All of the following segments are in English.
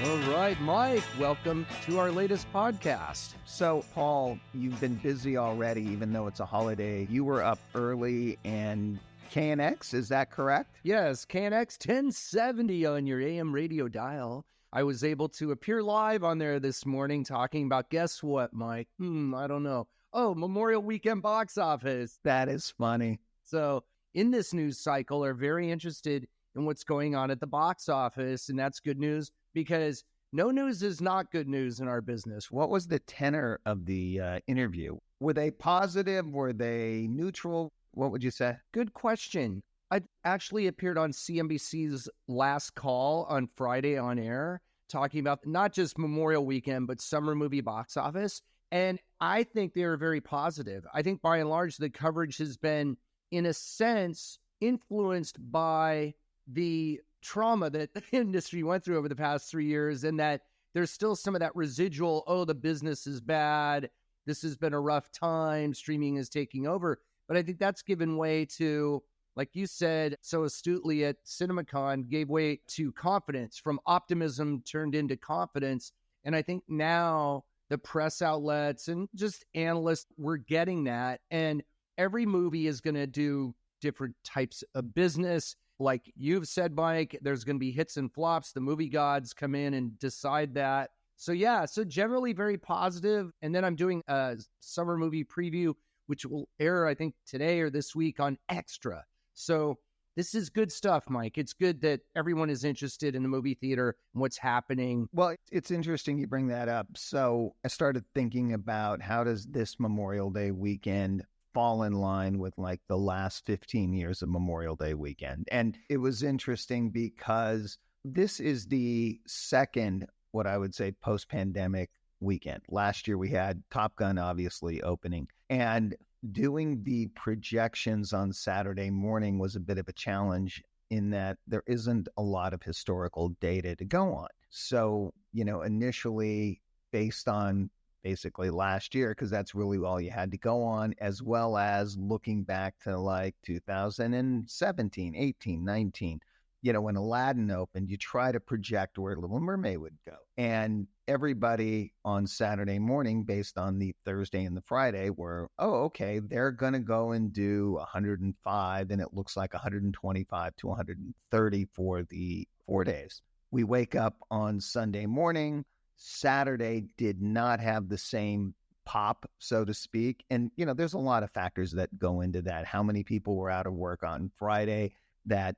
All right, Mike, welcome to our latest podcast. So, Paul, you've been busy already, even though it's a holiday. You were up early and KNX, is that correct? Yes, KNX 1070 on your AM radio dial. I was able to appear live on there this morning talking about, guess what, Mike? I don't know. Oh, Memorial Weekend box office. That is funny. So, in this news cycle, are very interested in what's going on at the box office, and that's good news because no news is not good news in our business. What was the tenor of the interview? Were they positive? Were they neutral? What would you say? Good question. I actually appeared on CNBC's Last Call on Friday on air, talking about not just Memorial Weekend, but summer movie box office. And I think they were very positive. I think by and large, the coverage has been, in a sense, influenced by the trauma that the industry went through over the past 3 years, and that there's still some of that residual, oh, the business is bad, this has been a rough time, streaming is taking over. But I think that's given way to, like you said so astutely at CinemaCon, gave way to confidence. From optimism turned into confidence. And I think now the press outlets and just analysts, we're getting that. And every movie is going to do different types of business. Like you've said, Mike, there's going to be hits and flops. The movie gods come in and decide that. So yeah, so generally very positive. And then I'm doing a summer movie preview, which will air, I think, today or this week on Extra. So this is good stuff, Mike. It's good that everyone is interested in the movie theater and what's happening. Well, it's interesting you bring that up. So I started thinking about how does this Memorial Day weekend fall in line with like the last 15 years of Memorial Day weekend. And it was interesting because this is the second, what I would say, post-pandemic weekend. Last year we had Top Gun obviously opening, and doing the projections on Saturday morning was a bit of a challenge in that there isn't a lot of historical data to go on. So, initially based on basically last year, because that's really all you had to go on, as well as looking back to like 2017, 18, 19, when Aladdin opened, you try to project where Little Mermaid would go. And everybody on Saturday morning, based on the Thursday and the Friday, were, oh, okay, they're going to go and do 105, and it looks like 125 to 130 for the 4 days. We wake up on Sunday morning. Saturday did not have the same pop, so to speak. And, there's a lot of factors that go into that. How many people were out of work on Friday that,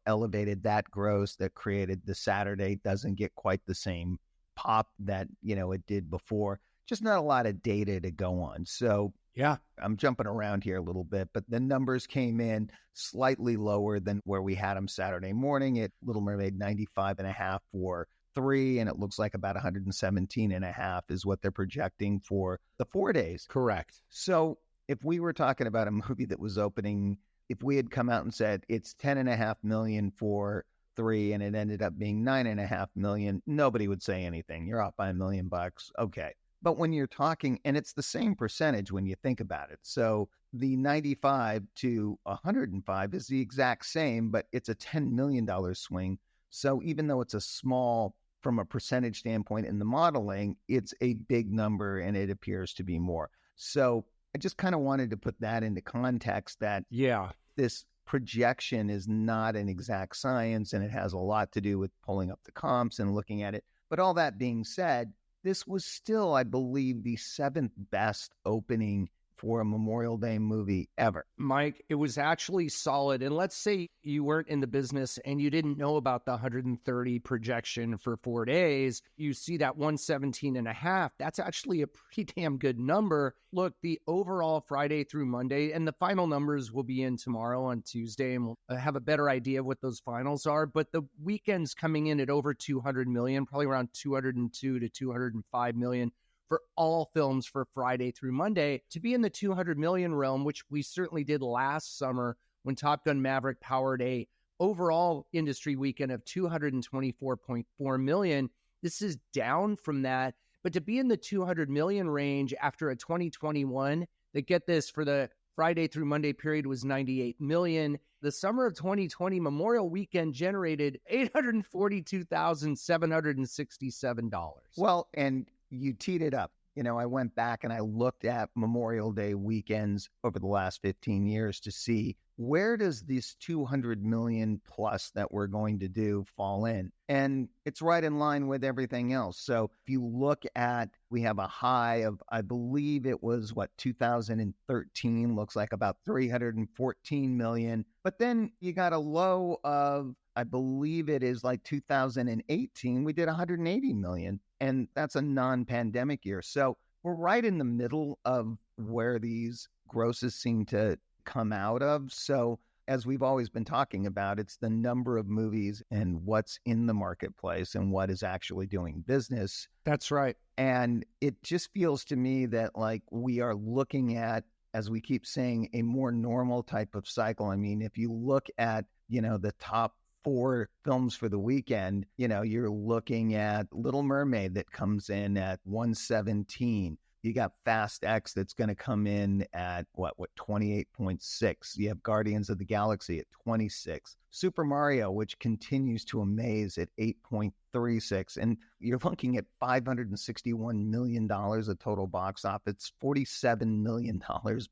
elevated that gross, that created the Saturday doesn't get quite the same pop that, it did before. Just not a lot of data to go on. So yeah, I'm jumping around here a little bit, but the numbers came in slightly lower than where we had them Saturday morning at Little Mermaid 95.5 for 3, and it looks like about 117.5 is what they're projecting for the 4 days. Correct. So if we were talking about a movie that was opening, if we had come out and said it's 10.5 million for 3 and it ended up being 9.5 million, nobody would say anything. You're off by $1 million. Okay. But when you're talking, and it's the same percentage when you think about it. So the 95 to 105 is the exact same, but it's a $10 million swing. So even though it's a small, from a percentage standpoint in the modeling, it's a big number and it appears to be more. So I just kind of wanted to put that into context that this projection is not an exact science, and it has a lot to do with pulling up the comps and looking at it. But all that being said, this was still, I believe, the 7th best opening for a Memorial Day movie ever. Mike, it was actually solid. And let's say you weren't in the business and you didn't know about the 130 projection for 4 days. You see that 117.5. That's actually a pretty damn good number. Look, the overall Friday through Monday, and the final numbers will be in tomorrow on Tuesday, and we'll have a better idea of what those finals are. But the weekend's coming in at over 200 million, probably around 202 to 205 million. For all films for Friday through Monday, to be in the 200 million realm, which we certainly did last summer when Top Gun Maverick powered a overall industry weekend of 224.4 million. This is down from that, but to be in the 200 million range after a 2021, that, get this, for the Friday through Monday period was 98 million. The summer of 2020 Memorial Weekend generated $842,767. Well, and you teed it up. I went back and I looked at Memorial Day weekends over the last 15 years to see where does this 200 million plus that we're going to do fall in? And it's right in line with everything else. So if you look at, we have a high of, I believe it was 2013, looks like about 314 million. But then you got a low of, I believe it is like 2018, we did 180 million. And that's a non-pandemic year. So we're right in the middle of where these grosses seem to come out of. So as we've always been talking about, it's the number of movies and what's in the marketplace and what is actually doing business. That's right. And it just feels to me that like we are looking at, as we keep saying, a more normal type of cycle. I mean, if you look at, the top 4 films for the weekend, you're looking at Little Mermaid that comes in at 117. You got Fast X that's going to come in at 28.6. You have Guardians of the Galaxy at 26. Super Mario, which continues to amaze at 8.36. And you're looking at $561 million of total box office, $47 million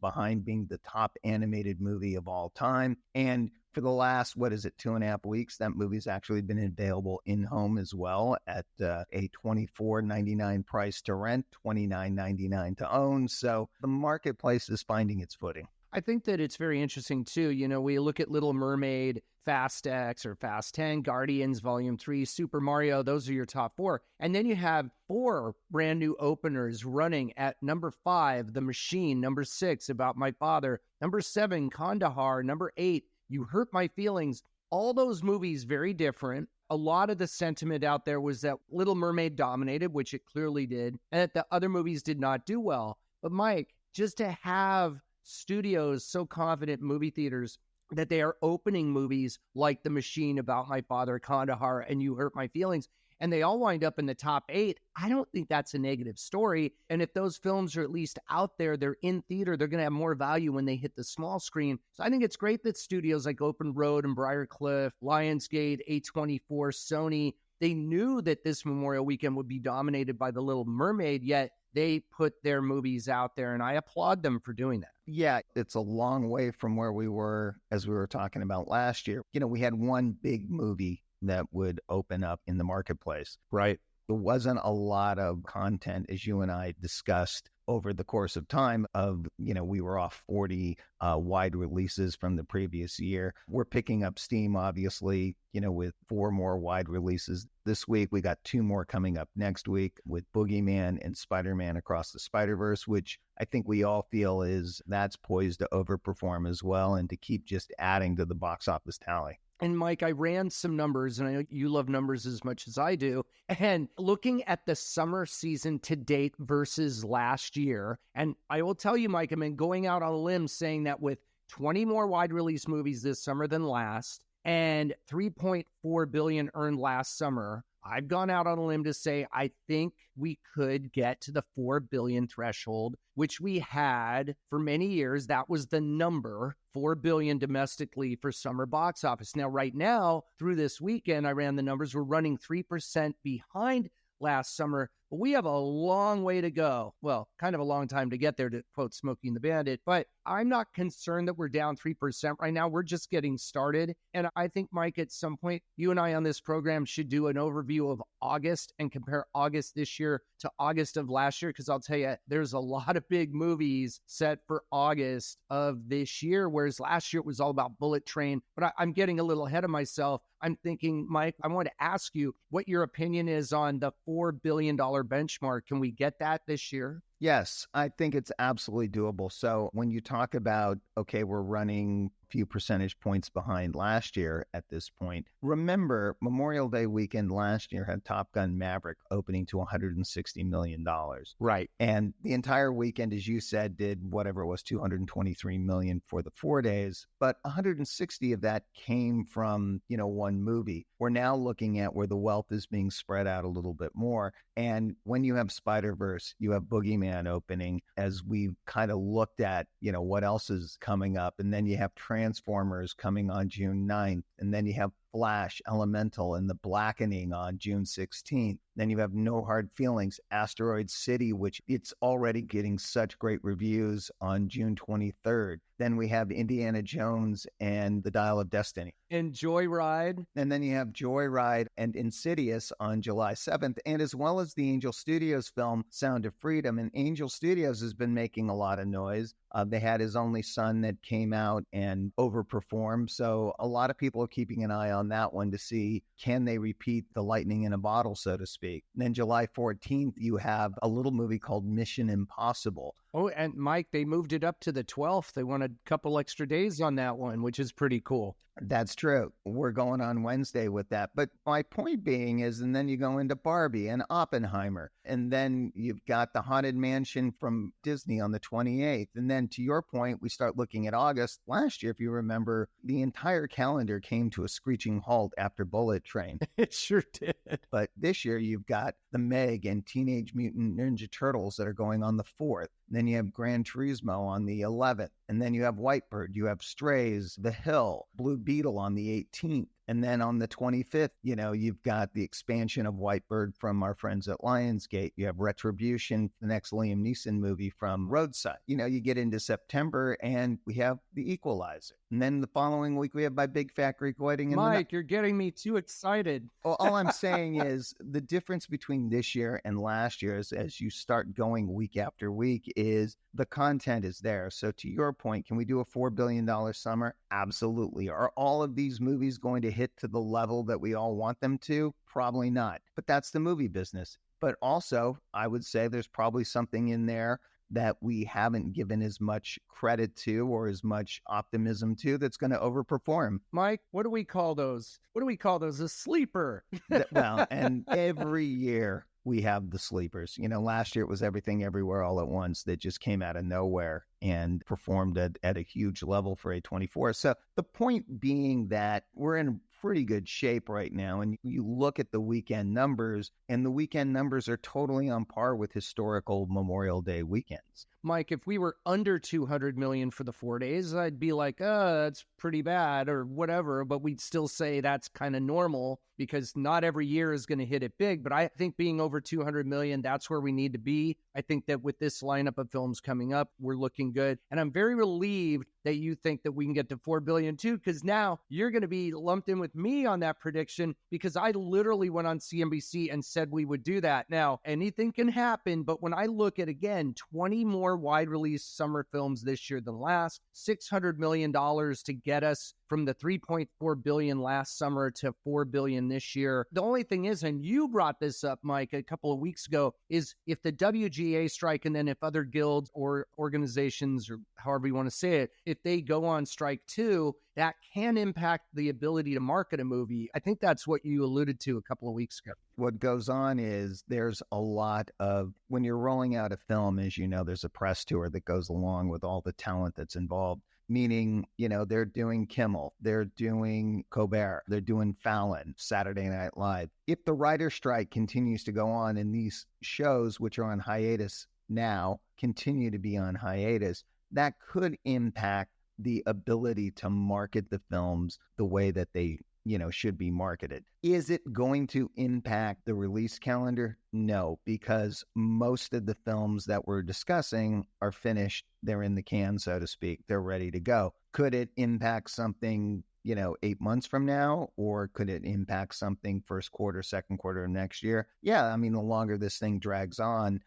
behind being the top animated movie of all time. And for the last, 2.5 weeks, that movie's actually been available in-home as well at a $24.99 price to rent, $29.99 to own. So the marketplace is finding its footing. I think that it's very interesting, too. We look at Little Mermaid, Fast X or Fast 10, Guardians Volume 3, Super Mario. Those are your top 4. And then you have 4 brand new openers running at number 5, The Machine, number 6, About My Father, number 7, Kandahar, number 8, You Hurt My Feelings. All those movies very different. A lot of the sentiment out there was that Little Mermaid dominated, which it clearly did, and that the other movies did not do well. But Mike, just to have studios so confident, movie theaters, that they are opening movies like The Machine, About My Father, Kandahar, and You Hurt My Feelings, and they all wind up in the top 8, I don't think that's a negative story. And if those films are at least out there, they're in theater, they're going to have more value when they hit the small screen. So I think it's great that studios like Open Road and Briarcliff, Lionsgate, A24, Sony, they knew that this Memorial Weekend would be dominated by The Little Mermaid, yet they put their movies out there, and I applaud them for doing that. Yeah, it's a long way from where we were, as we were talking about last year. We had one big movie that would open up in the marketplace. Right. There wasn't a lot of content, as you and I discussed over the course of time of, we were off 40 wide releases from the previous year. We're picking up steam, obviously, with 4 more wide releases this week. We got 2 more coming up next week with Boogeyman and Spider-Man Across the Spider-Verse, which I think we all feel that's poised to overperform as well and to keep just adding to the box office tally. And Mike, I ran some numbers, and I know you love numbers as much as I do. And looking at the summer season to date versus last year, and I will tell you, Mike, going out on a limb saying that with 20 more wide release movies this summer than last, and $3.4 billion earned last summer, I've gone out on a limb to say I think we could get to the 4 billion threshold, which we had for many years. That was the number, 4 billion domestically for summer box office. Now, right now, through this weekend, I ran the numbers. We're running 3% behind last summer, but we have a long way to go. Well, kind of a long time to get there, to quote Smokey the Bandit, but I'm not concerned that we're down 3% right now. We're just getting started. And I think, Mike, at some point, you and I on this program should do an overview of August and compare August this year to August of last year, because I'll tell you, there's a lot of big movies set for August of this year, whereas last year it was all about Bullet Train. But I'm getting a little ahead of myself. I'm thinking, Mike, I want to ask you what your opinion is on the $4 billion benchmark. Can we get that this year? Yes, I think it's absolutely doable. So when you talk about, okay, we're running few percentage points behind last year at this point. Remember, Memorial Day weekend last year had Top Gun Maverick opening to $160 million. Right. And the entire weekend, as you said, did whatever it was, $223 million for the 4 days. But 160 of that came from, one movie. We're now looking at where the wealth is being spread out a little bit more. And when you have Spider-Verse, you have Boogeyman opening, as we've kind of looked at, what else is coming up. And then you have Transformers coming on June 9th. And then you have Flash, Elemental, and The Blackening on June 16th. Then you have No Hard Feelings, Asteroid City, which it's already getting such great reviews, on June 23rd. Then we have Indiana Jones and The Dial of Destiny. And Joyride. And then you have Joyride and Insidious on July 7th, and as well as the Angel Studios film, Sound of Freedom. And Angel Studios has been making a lot of noise. They had His Only Son that came out and overperformed. So a lot of people are keeping an eye on that one to see, can they repeat the lightning in a bottle, so to speak. And then July 14th, you have a little movie called Mission Impossible. Oh, and Mike, they moved it up to the 12th. They wanted a couple extra days on that one, which is pretty cool. That's true. We're going on Wednesday with that. But my point being is, and then you go into Barbie and Oppenheimer, and then you've got the Haunted Mansion from Disney on the 28th. And then to your point, we start looking at August. Last year, if you remember, the entire calendar came to a screeching halt after Bullet Train. It sure did. But this year, you've got The Meg and Teenage Mutant Ninja Turtles that are going on the 4th. Then you have Gran Turismo on the 11th. And then you have Whitebird, you have Strays, The Hill, Blue Beetle on the 18th. And then on the 25th, you've got the expansion of Whitebird from our friends at Lionsgate. You have Retribution, the next Liam Neeson movie from Roadside. You get into September and we have The Equalizer. And then the following week, we have My Big Fat Greek Wedding. Mike, you're getting me too excited. Well, all I'm saying is the difference between this year and last year is, as you start going week after week, is the content is there. So to your point, can we do a $4 billion summer? Absolutely. Are all of these movies going to hit to the level that we all want them to? Probably not. But that's the movie business. But also, I would say there's probably something in there that we haven't given as much credit to or as much optimism to that's going to overperform. Mike, what do we call those? A sleeper. Well, and every year we have the sleepers. Last year it was Everything Everywhere All at Once that just came out of nowhere and performed at a huge level for A24. So the point being that we're in pretty good shape right now. And you look at the weekend numbers, and the weekend numbers are totally on par with historical Memorial Day weekends. Mike, if we were under 200 million for the 4 days, I'd be like, that's pretty bad or whatever. But we'd still say that's kind of normal because not every year is going to hit it big. But I think being over 200 million, that's where we need to be. I think that with this lineup of films coming up, we're looking good. And I'm very relieved that you think that we can get to 4 billion too, because now you're going to be lumped in with me on that prediction because I literally went on CNBC and said we would do that. Now, anything can happen, but when I look at, again, 20 more wide release summer films this year than last, $600 million to get us from the 3.4 billion last summer to 4 billion this year. The only thing is, and you brought this up, Mike, a couple of weeks ago, is if the WGA strike and then if other guilds or organizations, or however you want to say it, if they go on strike too, that can impact the ability to market a movie. I think that's what you alluded to a couple of weeks ago. What goes on is there's a lot of, when you're rolling out a film, as you know, there's a press tour that goes along with all the talent that's involved. Meaning, they're doing Kimmel, they're doing Colbert, they're doing Fallon, Saturday Night Live. If the writer's strike continues to go on and these shows, which are on hiatus now, continue to be on hiatus, that could impact the ability to market the films the way that they should be marketed. Is it going to impact the release calendar? No, because most of the films that we're discussing are finished. They're in the can, so to speak. They're ready to go. Could it impact something, 8 months from now? Or could it impact something first quarter, second quarter of next year? Yeah, I mean, the longer this thing drags on,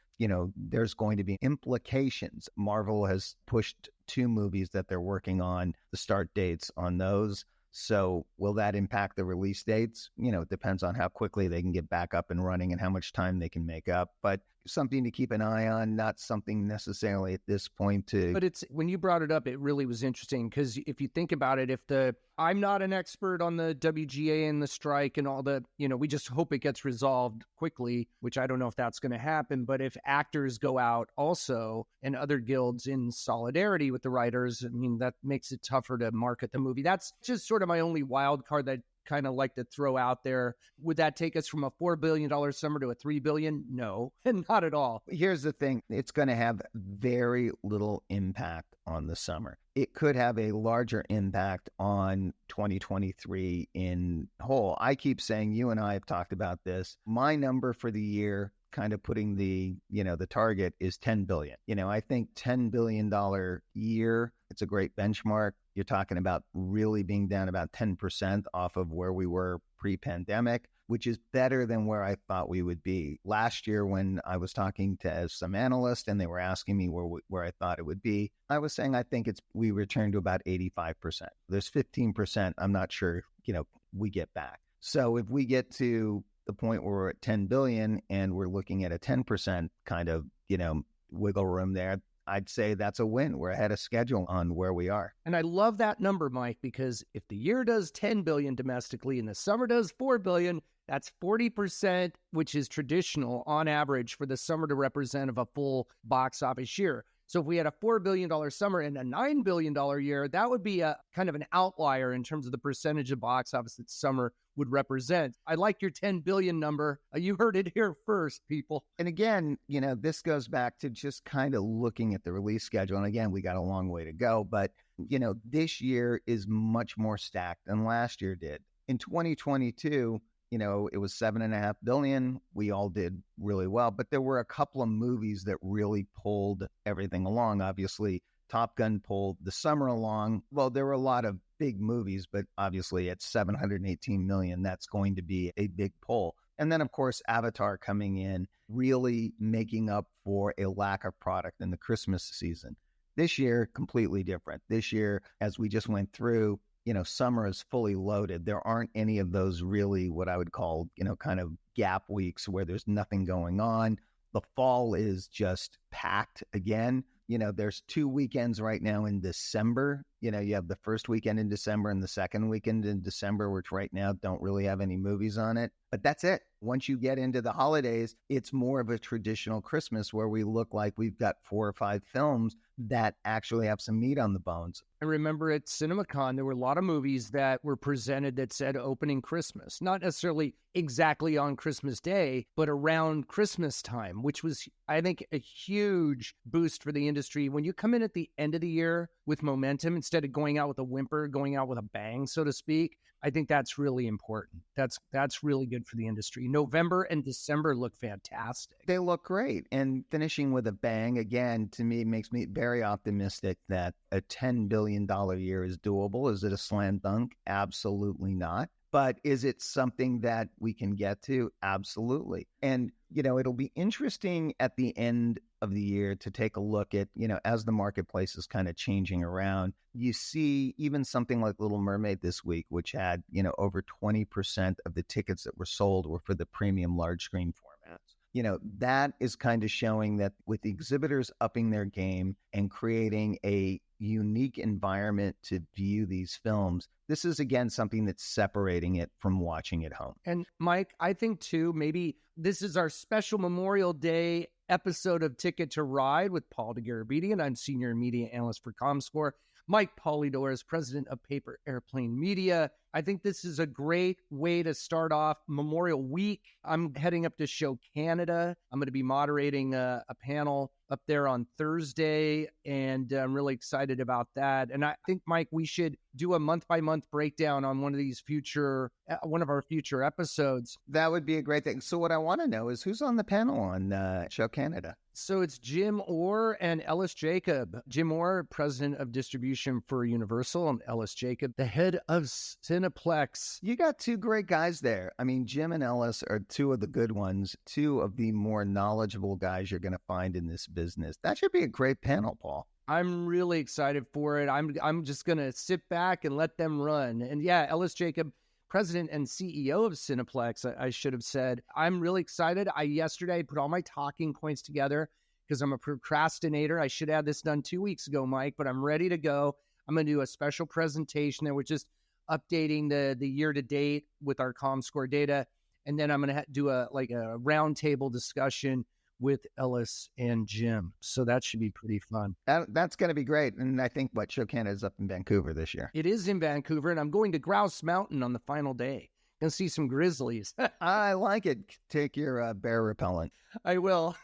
there's going to be implications. Marvel has pushed 2 movies that they're working on, the start dates on those. So will that impact the release dates? It depends on how quickly they can get back up and running and how much time they can make up. But something to keep an eye on, not something necessarily at this point to. But it's when you brought it up, it really was interesting because if you think about it, I'm not an expert on the WGA and the strike and all the, we just hope it gets resolved quickly, which I don't know if that's going to happen. But if actors go out also and other guilds in solidarity with the writers, I mean, that makes it tougher to market the movie. That's just sort of my only wild card that kind of like to throw out there. Would that take us from a $4 billion summer to a $3 billion? No, not at all. Here's the thing. It's going to have very little impact on the summer. It could have a larger impact on 2023 in whole. I keep saying, you and I have talked about this. My number for the year, kind of putting the target, is $10 billion. I think $10 billion year, it's a great benchmark. You're talking about really being down about 10% off of where we were pre-pandemic, which is better than where I thought we would be. Last year, when I was talking to some analysts and they were asking me where I thought it would be, I was saying I think we returned to about 85%. There's 15% I'm not sure, we get back. So if we get to the point where we're at 10 billion and we're looking at a 10% kind of, wiggle room there, I'd say that's a win. We're ahead of schedule on where we are. And I love that number, Mike, because if the year does 10 billion domestically and the summer does 4 billion, that's 40%, which is traditional on average for the summer to represent of a full box office year. So if we had a $4 billion summer and a $9 billion year, that would be a kind of an outlier in terms of the percentage of box office that summer would represent. I like your 10 billion number. You heard it here first, people. And again, this goes back to just kind of looking at the release schedule. And again, we got a long way to go, but this year is much more stacked than last year did. In 2022, it was $7.5 billion. We all did really well, but there were a couple of movies that really pulled everything along. Obviously, Top Gun pulled the summer along. Well, there were a lot of big movies, but obviously at $718 million, that's going to be a big pull. And then, of course, Avatar coming in, really making up for a lack of product in the Christmas season. This year, completely different. This year, as we just went through, summer is fully loaded. There aren't any of those really what I would call, kind of gap weeks where there's nothing going on. The fall is just packed again. There's 2 weekends right now in December. You have the first weekend in December and the second weekend in December, which right now don't really have any movies on it. But that's it. Once you get into the holidays, it's more of a traditional Christmas where we look like we've got 4 or 5 films that actually have some meat on the bones. I remember at CinemaCon, there were a lot of movies that were presented that said opening Christmas, not necessarily exactly on Christmas Day, but around Christmas time, which was, I think, a huge boost for the industry. When you come in at the end of the year with momentum, instead of going out with a whimper, going out with a bang, so to speak, I think that's really important. That's really good for the industry. November and December look fantastic. They look great. And finishing with a bang, again, to me, makes me very optimistic that a $10 billion year is doable. Is it a slam dunk? Absolutely not. But is it something that we can get to? Absolutely. And, it'll be interesting at the end of the year to take a look at, as the marketplace is kind of changing around, you see even something like Little Mermaid this week, which had, over 20% of the tickets that were sold were for the premium large screen formats. That is kind of showing that with the exhibitors upping their game and creating a unique environment to view these films, this is, again, something that's separating it from watching at home. And Mike, I think, too, maybe this is our special Memorial Day episode of Ticket to Ride with Paul DeGarabedian. I'm Senior Media Analyst for Comscore. Mike Polidor, President of Paper Airplane Media. I think this is a great way to start off Memorial Week. I'm heading up to Show Canada. I'm going to be moderating a panel up there on Thursday, and I'm really excited about that. And I think, Mike, we should do a month-by-month breakdown on one of our future episodes. That would be a great thing. So what I want to know is who's on the panel on Show Canada? So it's Jim Orr and Ellis Jacob. Jim Orr, President of Distribution for Universal, and Ellis Jacob, the head of Cineplex. You got 2 great guys there. I mean, Jim and Ellis are 2 of the good ones, 2 of the more knowledgeable guys you're going to find in this business. That should be a great panel, Paul. I'm really excited for it. I'm just going to sit back and let them run. And yeah, Ellis Jacob, president and CEO of Cineplex, I should have said. I'm really excited. Yesterday put all my talking points together because I'm a procrastinator. I should have this done 2 weeks ago, Mike, but I'm ready to go. I'm going to do a special presentation that we're just updating the year to date with our Comscore data. And then I'm going to do a roundtable discussion with Ellis and Jim. So that should be pretty fun. That's going to be great. And I think Show Canada is up in Vancouver this year. It is in Vancouver, and I'm going to Grouse Mountain on the final day. Going to see some grizzlies. I like it. Take your bear repellent. I will.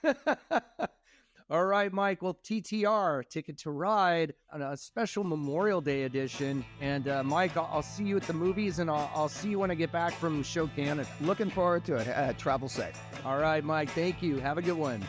All right, Mike. Well, TTR, Ticket to Ride, on a special Memorial Day edition. And Mike, I'll see you at the movies, and I'll see you when I get back from Show Canada. Looking forward to it. Travel safe. All right, Mike. Thank you. Have a good one.